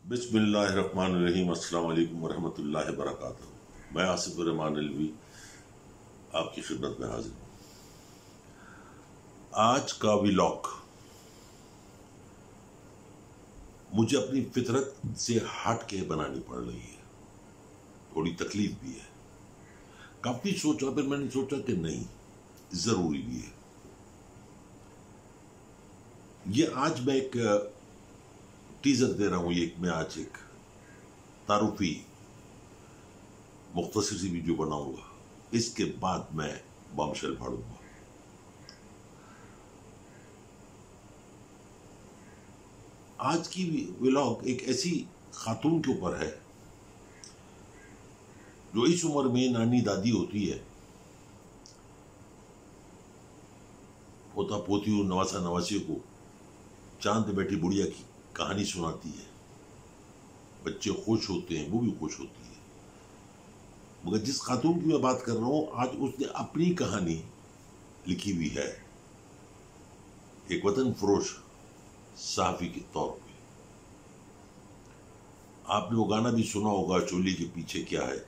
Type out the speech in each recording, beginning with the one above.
बिस्मिल्लाहिर्रहमानिर्रहीम। अस्सलाम वालेकुम वरहमतुल्लाहि वबरकातुहू। मैं आसिफ रहमान अलवी आपकी खिदमत में हाजिर हूँ। आज का व्लॉग मुझे अपनी फितरत से हट के बनानी पड़ रही है। थोड़ी तकलीफ भी है। काफी सोचा, फिर मैंने सोचा कि नहीं, जरूरी भी है। ये आज मैं एक टीजर दे रहा हूं। मैं आज एक तारुफी मुख्तसर सी वीडियो बनाऊंगा। इसके बाद मैं बमशेल फाड़ूंगा। आज की व्लॉग एक ऐसी खातून के ऊपर है जो इस उम्र में नानी दादी होती है, पोता पोतियों नवासा नवासियों को चांद पे बैठी बुढ़िया की कहानी सुनाती है। बच्चे खुश होते हैं, वो भी खुश होती है। मगर जिस खातून की मैं बात कर रहा हूं, आज उसने अपनी कहानी लिखी हुई है एक वतन फरोश सहाफी के तौर पे। आपने वो गाना भी सुना होगा, चोली के पीछे क्या है।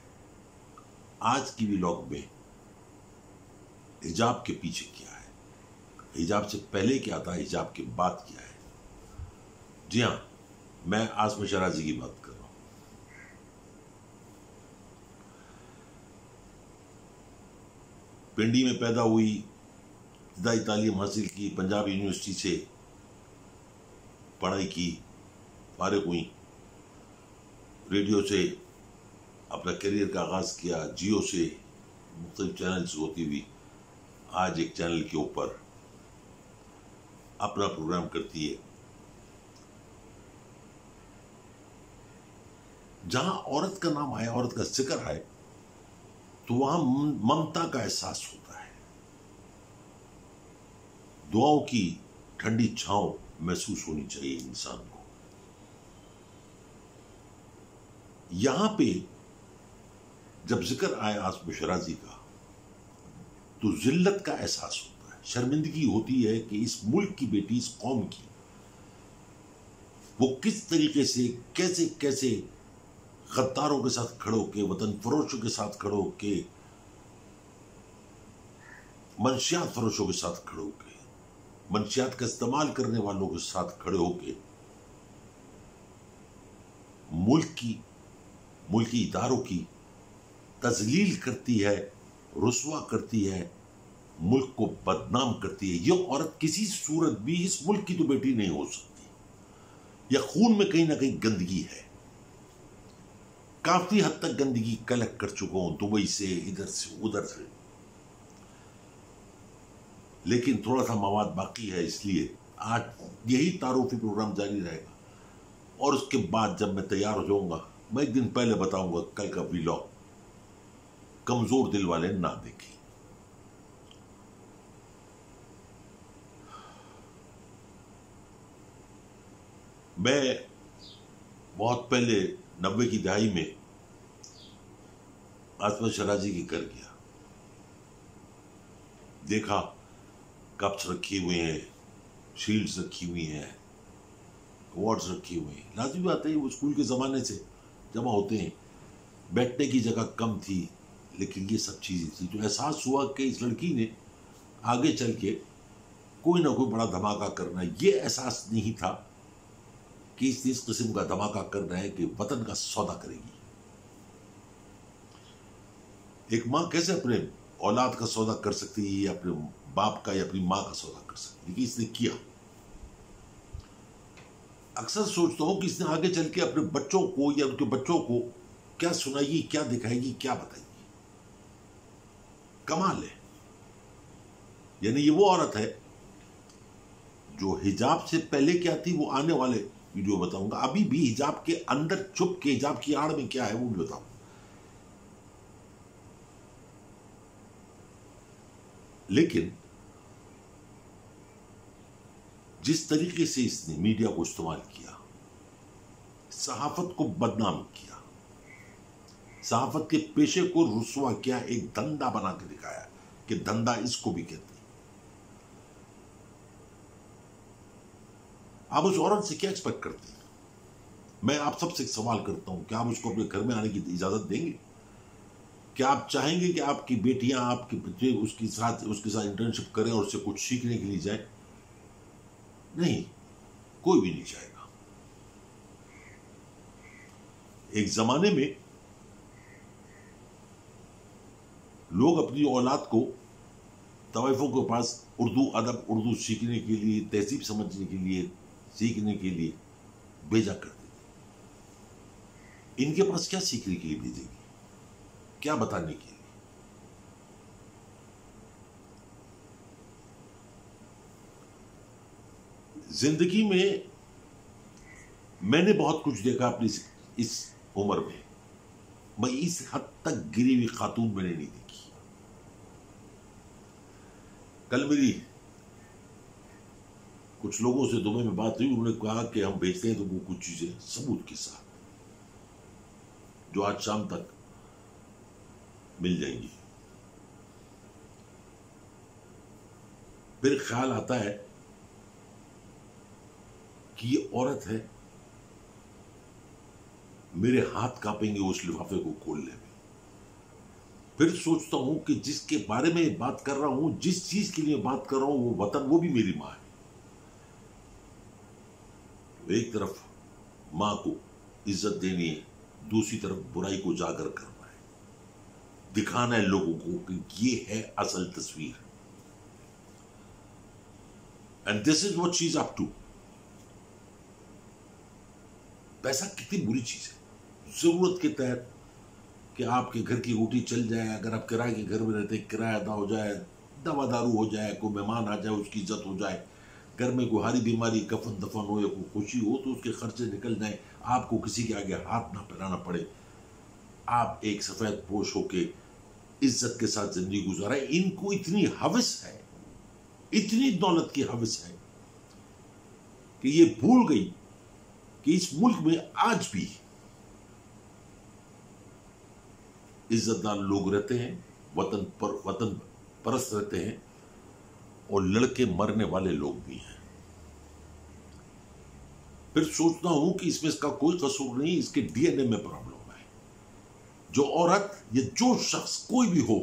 आज की व्लॉग में हिजाब के पीछे क्या है, हिजाब से पहले क्या था, हिजाब के बाद क्या है। जी हां, मैं आसमा शराजी की बात कर रहा हूं। पिंडी में पैदा हुई, इब्तदाई तालीम हासिल की, पंजाब यूनिवर्सिटी से पढ़ाई की, फारिग हुई, रेडियो से अपना करियर का आगाज किया, जियो से मुख्तलिफ चैनल से होती हुई आज एक चैनल के ऊपर अपना प्रोग्राम करती है जहां औरत का नाम आए, औरत का जिक्र आए, तो वहां ममता का एहसास होता है। दुआओं की ठंडी छांव महसूस होनी चाहिए इंसान को। यहां पे जब जिक्र आए आसमा शराजी का, तो जिल्लत का एहसास होता है, शर्मिंदगी होती है कि इस मुल्क की बेटी, इस कौम की, वो किस तरीके से कैसे कैसे गद्दारों के साथ खड़े होके, वतन फरोशों के साथ खड़े होके, मंशियात फरोशों के साथ खड़े होके, मंशियात का इस्तेमाल करने वालों के साथ खड़े होके मुल्की इदारों की तजलील करती है, रुसवा करती है, मुल्क को बदनाम करती है। ये औरत किसी सूरत भी इस मुल्क की तो बेटी नहीं हो सकती। या खून में कहीं ना कहीं गंदगी है। काफी हद तक गंदगी कलेक्ट कर चुका हूं, दुबई से, इधर से, उधर से, लेकिन थोड़ा सा मवाद बाकी है। इसलिए आज यही तारुफी प्रोग्राम जारी रहेगा और उसके बाद जब मैं तैयार हो जाऊंगा, मैं एक दिन पहले बताऊंगा कल का व्लॉग कमजोर दिल वाले ना देखें। मैं बहुत पहले 90 की दहाई में आसमा शराजी के घर गया, देखा कप्स रखे हुए हैं, शील्ड्स रखी हुई हैं, अवार्ड्स रखे हुए हैं। लाजमी बात है, वो स्कूल के ज़माने से जमा होते हैं। बैठने की जगह कम थी, लेकिन ये सब चीज़ें थी। तो एहसास हुआ कि इस लड़की ने आगे चल के कोई ना कोई बड़ा धमाका करना है। ये एहसास नहीं था कि इस किस्म का धमाका करना है कि वतन का सौदा करेगी। एक माँ कैसे अपने औलाद का सौदा कर सकती है, या अपने बाप का या अपनी माँ का सौदा कर सकती है, लेकिन इसने किया। अक्सर सोचता हूं कि इसने आगे चल के अपने बच्चों को या उनके बच्चों को क्या सुनाएगी, क्या दिखाएगी, क्या बताएगी। कमाल है। यानी ये वो औरत है जो हिजाब से पहले क्या थी, वो आने वाले वीडियो बताऊंगा। अभी भी हिजाब के अंदर छुप के हिजाब की आड़ में क्या है वो भी बताऊंगा। लेकिन जिस तरीके से इसने मीडिया को इस्तेमाल किया, सहाफत को बदनाम किया, सहाफत के पेशे को रुसवा किया, एक धंधा बना के दिखाया कि धंधा इसको भी कहते हैं। आप उस औरत से क्या एक्सपेक्ट करते हैं? मैं आप सबसे एक सवाल करता हूं, क्या आप उसको अपने घर में आने की इजाजत देंगे? क्या आप चाहेंगे कि आपकी बेटियां, आपके बच्चे उसके साथ इंटर्नशिप करें और उससे कुछ सीखने के लिए जाए? नहीं, कोई भी नहीं चाहेगा। एक जमाने में लोग अपनी औलाद को तवाइफों के पास उर्दू अदब, उर्दू सीखने के लिए, तहजीब समझने के लिए, सीखने के लिए भेजा करते थे। इनके पास क्या सीखने के लिए भेजेंगे? क्या बताने के लिए? जिंदगी में मैंने बहुत कुछ देखा अपनी इस उम्र में। मैं इस हद तक गिरी हुई खातून मैंने नहीं देखी। कल मेरी कुछ लोगों से दुबई में बात हुई, उन्होंने कहा कि हम बेचते हैं तो वो कुछ चीजें सबूत के साथ जो आज शाम तक मिल जाएंगी। फिर ख्याल आता है कि ये औरत है, मेरे हाथ कांपेंगे उस लिफाफे को खोलने में। फिर सोचता हूं कि जिसके बारे में बात कर रहा हूं, जिस चीज के लिए बात कर रहा हूं, वो वतन, वो भी मेरी मां है। एक तरफ मां को इज्जत देनी है, दूसरी तरफ बुराई को जागर करना है, दिखाना है लोगों को कि ये है असल तस्वीर। And this is what she is up to. पैसा कितनी बुरी चीज है। जरूरत के तहत कि आपके घर की रोटी चल जाए, अगर आप किराए के घर में रहते, किराया अदा हो जाए, दवा दारू हो जाए, कोई मेहमान आ जाए उसकी इज्जत हो जाए, घर में कोई हारी बीमारी, कफन दफन हो या कोई खुशी हो तो उसके खर्चे निकल जाए, आपको किसी के आगे हाथ ना फैलाना पड़े, आप एक सफेद पोश होके इज्जत के साथ जिंदगी गुजारें। इनको इतनी हवस है, इतनी दौलत की हवस है कि ये भूल गई कि इस मुल्क में आज भी इज्जतदार लोग रहते हैं, वतन परस्त रहते हैं, और लड़के मरने वाले लोग भी हैं। फिर सोचता हूं कि इसमें इसका कोई कसूर नहीं, इसके डीएनए में प्रॉब्लम है। जो औरत या जो शख्स कोई भी हो,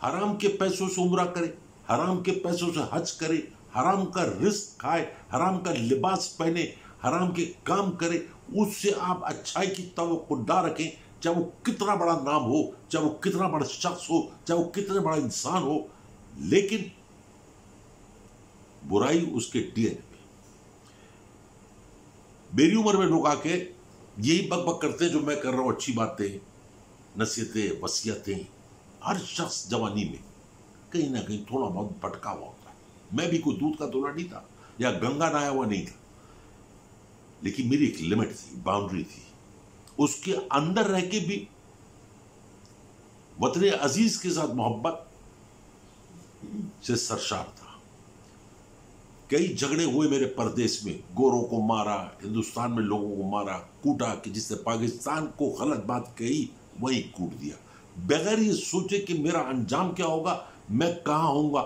हराम के पैसों से उम्रा करे, हराम के पैसों से हज करे, हराम का रिस्क खाए, हराम का लिबास पहने, हराम के काम करे, उससे आप अच्छाई की तवक्को ना रखें, चाहे वो कितना बड़ा नाम हो, चाहे वो कितना बड़ा शख्स हो, चाहे वो कितना बड़ा इंसान हो, लेकिन बुराई उसके डीएनए में। मेरी उम्र में लोग आके यही बकबक करते हैं जो मैं कर रहा हूं, अच्छी बातें, नसीहतें, वसीयतें। हर शख्स जवानी में कहीं ना कहीं थोड़ा बहुत भटका हुआ होता है। मैं भी कोई दूध का दूल्हा नहीं था या गंगा नहाया हुआ नहीं था, लेकिन मेरी एक लिमिट थी, बाउंड्री थी। उसके अंदर रह के भी वतन अजीज के साथ मोहब्बत से सरशार था। कई झगड़े हुए मेरे परदेश में, गोरों को मारा, हिंदुस्तान में लोगों को मारा, कूटा कि जिसने पाकिस्तान को गलत बात कही वही कूट दिया, बगैर ये सोचे कि मेरा अंजाम क्या होगा, मैं कहां होऊंगा।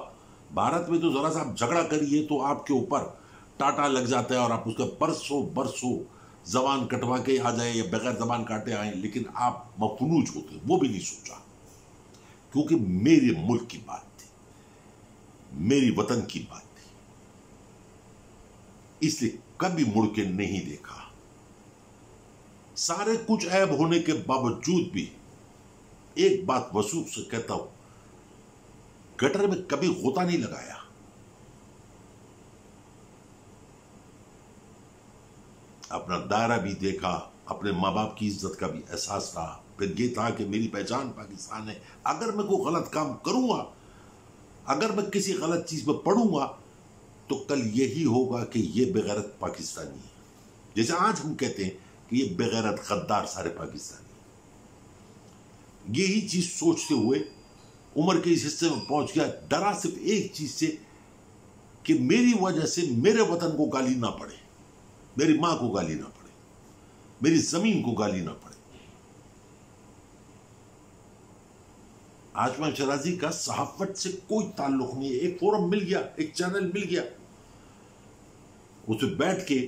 भारत में तो जरा सा आप झगड़ा करिए तो आपके ऊपर टाटा लग जाता है और आप उसका बरसों जबान कटवा के आ जाए या बगैर जबान काटे आए, लेकिन आप मफलूज होते, वो भी नहीं सोचा, क्योंकि मेरे मुल्क की बात थी, मेरी वतन की बात थी, इसलिए कभी मुड़ के नहीं देखा। सारे कुछ ऐब होने के बावजूद भी एक बात वसूख से कहता हूं, गटर में कभी गोता नहीं लगाया। अपना दायरा भी देखा, अपने माँ बाप की इज्जत का भी एहसास रहा। फिर ये था कि मेरी पहचान पाकिस्तान है। अगर मैं कोई गलत काम करूंगा, अगर मैं किसी गलत चीज में पढ़ूंगा, तो कल यही होगा कि ये बेगैरत पाकिस्तानी है। जैसे आज हम कहते हैं कि ये बेगैरत गद्दार सारे पाकिस्तानी। यही चीज सोचते हुए उम्र के इस हिस्से में पहुंच गया, डरा सिर्फ एक चीज से कि मेरी वजह से मेरे वतन को गाली ना पड़े, मेरी मां को गाली ना पड़े, मेरी जमीन को गाली ना पड़े। आजमा शराजी का सहाफत से कोई ताल्लुक नहीं है। एक फोरम मिल गया, एक चैनल मिल गया, उसे बैठ के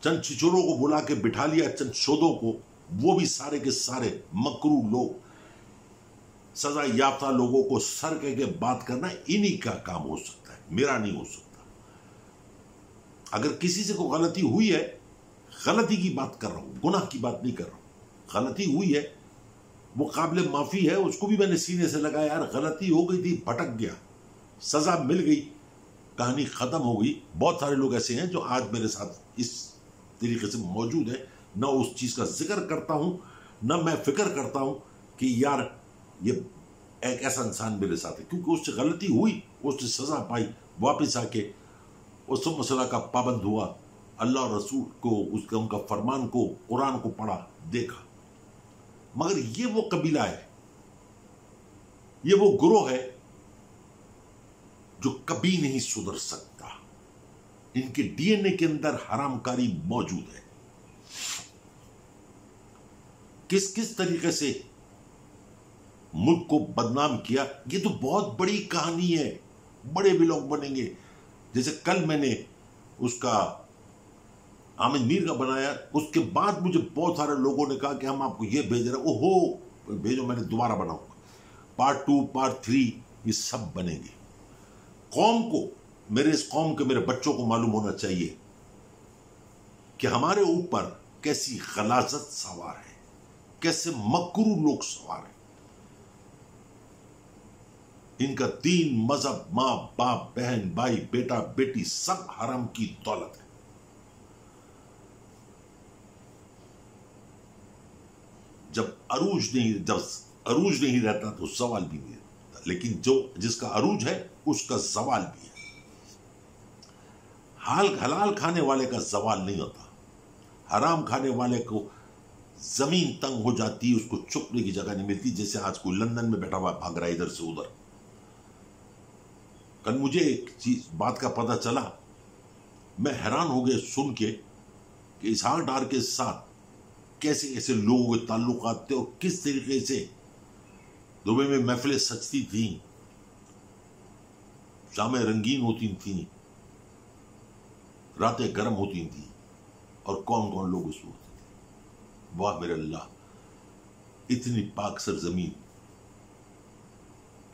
चंद छिछोरों को बुला के बिठा लिया, चंद शोधों को, वो भी सारे के सारे मकरू लोग, सजा याफ्ता लोगों को सर कह के बात करना इन्हीं का काम हो सकता है, मेरा नहीं हो सकता। अगर किसी से कोई गलती हुई है, गलती की बात कर रहा हूं, गुनाह की बात नहीं कर रहा हूं, गलती हुई है, वो काबिल माफी है, उसको भी मैंने सीने से लगाया, यार गलती हो गई थी, भटक गया, सजा मिल गई, कहानी खत्म हो गई। बहुत सारे लोग ऐसे हैं जो आज मेरे साथ इस तरीके से मौजूद है, ना उस चीज का जिक्र करता हूं, ना मैं फिक्र करता हूं कि यार ये एक ऐसा इंसान मेरे साथ है, क्योंकि उससे गलती हुई, उसने सजा पाई, वापस आके उस मसला का पाबंद हुआ, अल्लाह और रसूल को, उसका उनका फरमान को, कुरान को पढ़ा, देखा। मगर ये वो कबीला है, ये वो गुरोह है जो कभी नहीं सुधर सकता। इनके डीएनए के अंदर हरामकारी मौजूद है। किस किस तरीके से मुल्क को बदनाम किया, ये तो बहुत बड़ी कहानी है, बड़े भी लोग बनेंगे। जैसे कल मैंने उसका आमिर मीर का बनाया, उसके बाद मुझे बहुत सारे लोगों ने कहा कि हम आपको ये भेज रहे हैं, ओहो भेजो, मैंने दोबारा बनाऊंगा, पार्ट 2 पार्ट 3 ये सब बनेंगे। कौम को, मेरे इस कौम के मेरे बच्चों को मालूम होना चाहिए कि हमारे ऊपर कैसी गलाजत सवार है, कैसे मकरू लोग सवार हैं। इनका दीन, मजहब, मां बाप, बहन भाई, बेटा बेटी सब हराम की दौलत है। जब अरूज नहीं रहता तो सवाल भी नहीं रहता, लेकिन जो जिसका अरूज है उसका सवाल भी है। हलाल खाने वाले का सवाल नहीं होता, हराम खाने वाले को जमीन तंग हो जाती है, उसको छुपने की जगह नहीं मिलती। जैसे आज कोई लंदन में बैठा हुआ भाग रहा है इधर से उधर। कल मुझे एक चीज बात का पता चला, मैं हैरान हो गया सुन के कि इसहाक डार के साथ कैसे ऐसे लोगों के ताल्लुकात थे और किस तरीके से दुबई में महफिलें सजती थी, शामें रंगीन होती थी, रातें गर्म होती थी, और कौन कौन लोग उसमें होते थे। वाह मेरे अल्लाह, इतनी पाक सरजमीन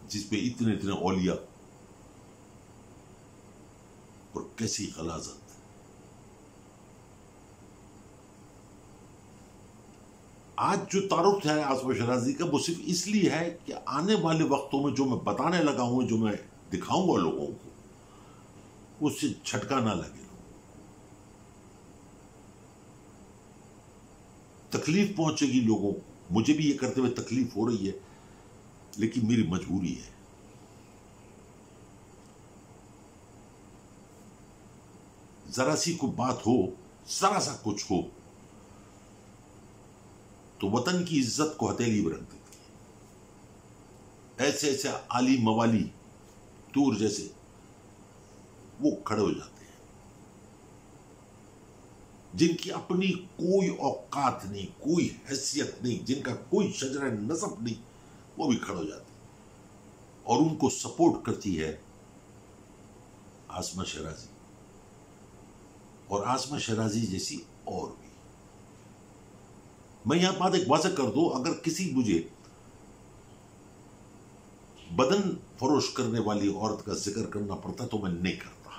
जिसपे इतने इतने औलिया, और कैसी गलाजत। आज जो तारुफ है आसमा शराजी का, वो सिर्फ इसलिए है कि आने वाले वक्तों में जो मैं बताने लगा हूं, जो मैं दिखाऊंगा लोगों को, उससे झटका ना लगे, तकलीफ पहुंचेगी लोगों को। मुझे भी ये करते हुए तकलीफ हो रही है, लेकिन मेरी मजबूरी है। जरा सी को बात हो, जरा सा कुछ हो, तो वतन की इज्जत को हथेली में रख देती है। ऐसे ऐसे आली मवाली तूर जैसे वो खड़े हो जाते हैं, जिनकी अपनी कोई औकात नहीं, कोई हैसियत नहीं, जिनका कोई शजर नसब नहीं, वो भी खड़े हो जाते हैं। और उनको सपोर्ट करती है आसमा शराजी, और आसमा शराजी जैसी और भी। मैं यहां बात एक वाज़ेह कर दूं, अगर किसी मुझे बदन फरोश करने वाली औरत का जिक्र करना पड़ता तो मैं नहीं करता,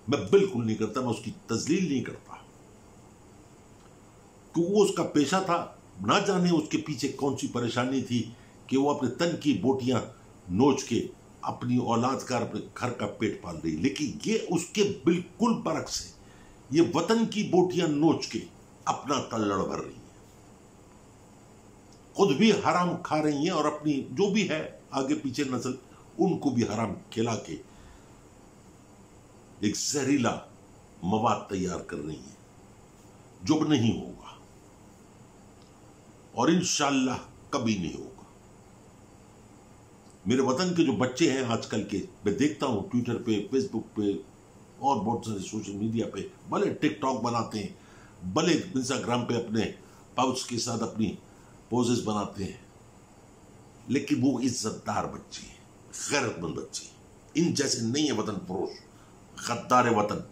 मैं बिल्कुल नहीं करता, मैं उसकी तजलील नहीं करता, क्योंकि वो उसका पेशा था। ना जाने उसके पीछे कौन सी परेशानी थी कि वो अपने तन की बोटियां नोच के अपनी औलाद का, अपने घर का पेट पाल रही। लेकिन ये उसके बिल्कुल बरक्स है, ये वतन की बोटियां नोच के अपना कल्लड़ भर रही है, खुद भी हराम खा रही हैं, और अपनी जो भी है आगे पीछे नस्ल, उनको भी हराम खिला के एक जहरीला मवाद तैयार कर रही है, जो नहीं होगा, और इंशाअल्लाह कभी नहीं होगा। मेरे वतन के जो बच्चे हैं आजकल के, मैं देखता हूं ट्विटर पे, फेसबुक पे और बहुत सारे सोशल मीडिया पे, भले टिकटॉक बनाते हैं, भले इंस्टाग्राम पे अपने पाउच के साथ अपनी पोजेस बनाते हैं, लेकिन वो इज्जतदार बच्चे हैं, गैरतमंद बच्चे। इन जैसे नहीं है वतन फरोश, गद्दार वतन,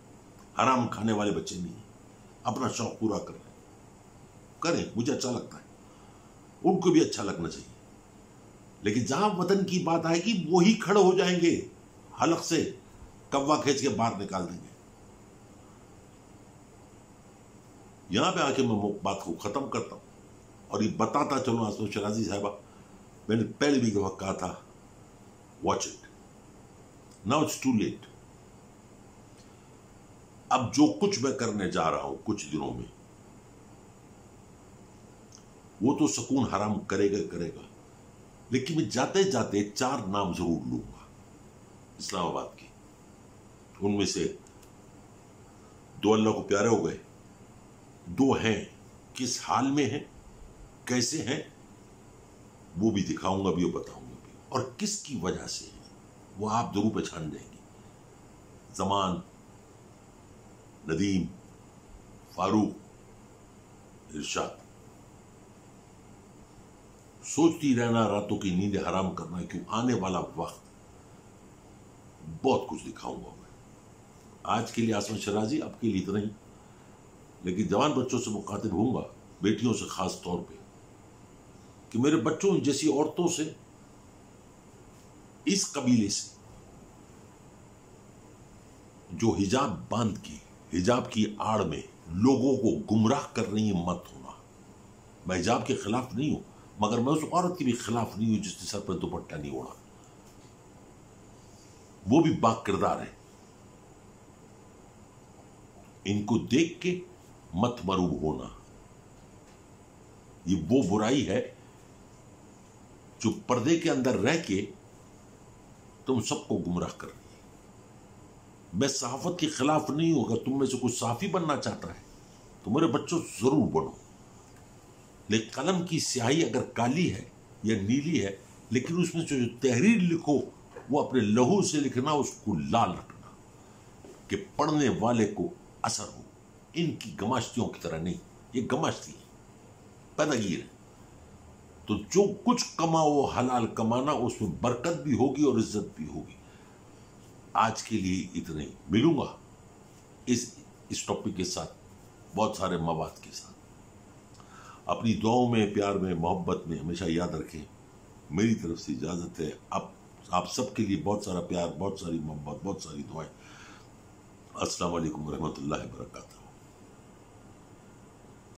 हराम खाने वाले बच्चे नहीं। अपना शौक पूरा कर रहे हैं, करें, मुझे अच्छा लगता है, उनको भी अच्छा लगना चाहिए। लेकिन जहां वतन की बात आएगी वो ही खड़े हो जाएंगे, हलक से कव्वा खींच के बाहर निकाल देंगे। यहां पे आके मैं बात को खत्म करता हूं और ये बताता चलूं आसमा शराजी साहबा, मैंने पहले भी वक्त कहा था, watch it, now it's too late. अब जो कुछ मैं करने जा रहा हूं कुछ दिनों में, वो तो सुकून हराम करेगा करेगा, लेकिन मैं जाते जाते 4 नाम जरूर लूंगा इस्लामाबाद के। उनमें से 2 अल्लाह को प्यारे हो गए, 2 हैं किस हाल में हैं, कैसे हैं, वो भी दिखाऊंगा भी और बताऊंगा भी, और किसकी वजह से है वो आप जरूर पहचान जाएंगे। जमान, नदीम, फारूक, इरशाद। सोचती रहना, रातों की नींद हराम करना, क्यों आने वाला वक्त बहुत कुछ दिखाऊंगा मैं। आज के लिए आसमा शराजी, आपके लिए इतना ही, लेकिन जवान बच्चों से मुखातिब होऊंगा, बेटियों से खास तौर पे, कि मेरे बच्चों जैसी औरतों से, इस कबीले से जो हिजाब बांध के, हिजाब की आड़ में लोगों को गुमराह कर रही है, मत होना। मैं हिजाब के खिलाफ नहीं हूं, मगर मैं उस औरत के भी खिलाफ नहीं हूं जिसने सर पर दुपट्टा नहीं ओढ़ा, वो भी बाकिरदार है। इनको देख के मत मरूब होना। ये वो बुराई है जो पर्दे के अंदर रह के तुम सबको गुमराह कर रही है। मैं सहाफत के खिलाफ नहीं हूं, अगर तुम में से कुछ साफी बनना चाहता है तो मेरे बच्चों जरूर बनो, लेकिन कलम की स्याही अगर काली है या नीली है, लेकिन उसमें जो तहरीर लिखो वो अपने लहू से लिखना, उसको लाल रखना कि पढ़ने वाले को असर हो। इनकी गमाश्तियों की तरह नहीं, ये गमाश्ती है, पैदागीर है। तो जो कुछ कमाओ हलाल कमाना, उसमें बरकत भी होगी और इज्जत भी होगी। आज के लिए इतना ही, मिलूंगा इस टॉपिक के साथ, बहुत सारे मवाद के साथ। अपनी दुआओं में, प्यार में, मोहब्बत में हमेशा याद रखें। मेरी तरफ से इजाजत है। आप सबके लिए बहुत सारा प्यार, बहुत सारी मोहब्बत, बहुत सारी दुआएं। अस्सलाम वालेकुम रहमतुल्लाहि व बरकातहू।